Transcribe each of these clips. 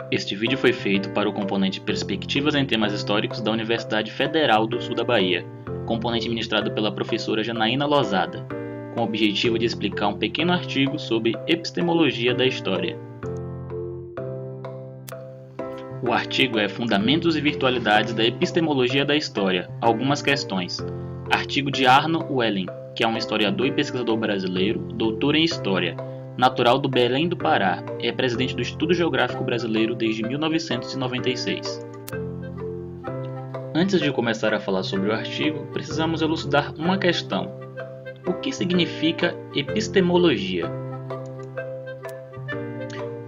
Este vídeo foi feito para o componente Perspectivas em Temas Históricos da Universidade Federal do Sul da Bahia, componente ministrado pela professora Janaína Lozada, com o objetivo de explicar um pequeno artigo sobre epistemologia da história. O artigo é Fundamentos e Virtualidades da Epistemologia da História, algumas questões. Artigo de Arno Welling, que é um historiador e pesquisador brasileiro, doutor em História, natural do Belém do Pará, é presidente do Instituto Geográfico Brasileiro desde 1996. Antes de começar a falar sobre o artigo, precisamos elucidar uma questão. O que significa epistemologia?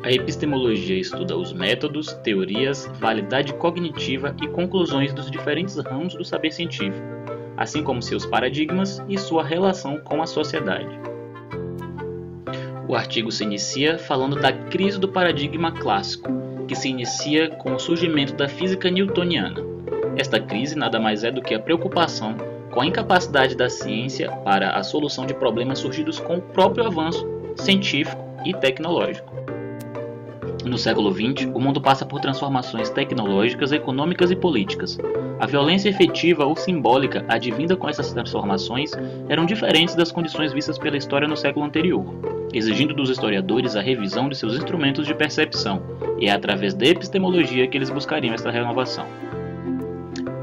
A epistemologia estuda os métodos, teorias, validade cognitiva e conclusões dos diferentes ramos do saber científico, assim como seus paradigmas e sua relação com a sociedade. O artigo se inicia falando da crise do paradigma clássico, que se inicia com o surgimento da física newtoniana. Esta crise nada mais é do que a preocupação com a incapacidade da ciência para a solução de problemas surgidos com o próprio avanço científico e tecnológico. No século XX, o mundo passa por transformações tecnológicas, econômicas e políticas. A violência efetiva ou simbólica advinda com essas transformações eram diferentes das condições vistas pela história no século anterior, exigindo dos historiadores a revisão de seus instrumentos de percepção, e é através da epistemologia que eles buscariam essa renovação.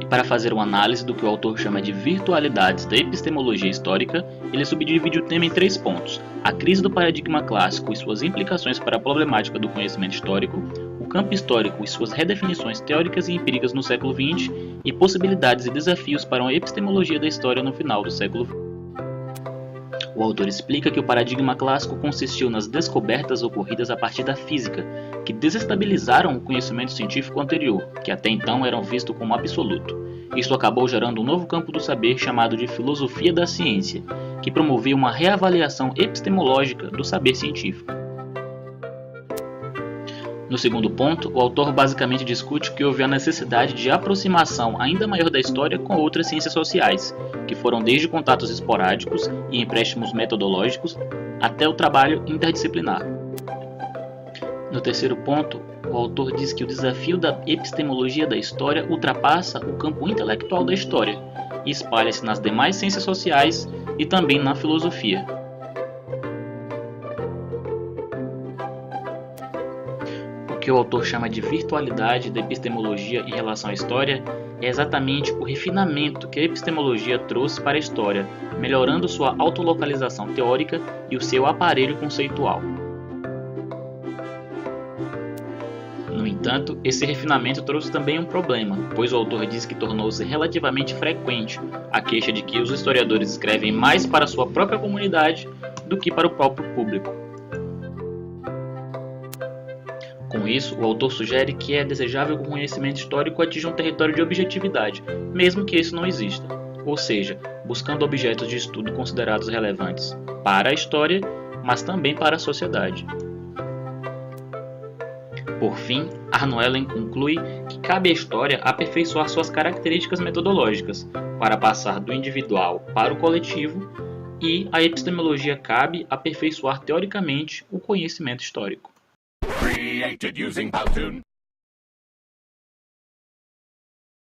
E para fazer uma análise do que o autor chama de virtualidades da epistemologia histórica, ele subdivide o tema em 3 pontos: a crise do paradigma clássico e suas implicações para a problemática do conhecimento histórico, o campo histórico e suas redefinições teóricas e empíricas no século XX, e possibilidades e desafios para uma epistemologia da história no final do século XX. O autor explica que o paradigma clássico consistiu nas descobertas ocorridas a partir da física, que desestabilizaram o conhecimento científico anterior, que até então eram visto como absoluto. Isto acabou gerando um novo campo do saber chamado de filosofia da ciência, que promovia uma reavaliação epistemológica do saber científico. No segundo ponto, o autor basicamente discute que houve a necessidade de aproximação ainda maior da história com outras ciências sociais, que foram desde contatos esporádicos e empréstimos metodológicos até o trabalho interdisciplinar. No terceiro ponto, o autor diz que o desafio da epistemologia da história ultrapassa o campo intelectual da história e espalha-se nas demais ciências sociais e também na filosofia. O que o autor chama de virtualidade da epistemologia em relação à história é exatamente o refinamento que a epistemologia trouxe para a história, melhorando sua autolocalização teórica e o seu aparelho conceitual. No entanto, esse refinamento trouxe também um problema, pois o autor diz que tornou-se relativamente frequente a queixa de que os historiadores escrevem mais para sua própria comunidade do que para o próprio público. Com isso, o autor sugere que é desejável que o conhecimento histórico atinja um território de objetividade, mesmo que isso não exista, ou seja, buscando objetos de estudo considerados relevantes para a história, mas também para a sociedade. Por fim, Arno Welling conclui que cabe à história aperfeiçoar suas características metodológicas para passar do individual para o coletivo, e a epistemologia cabe aperfeiçoar teoricamente o conhecimento histórico. Created using Powtoon.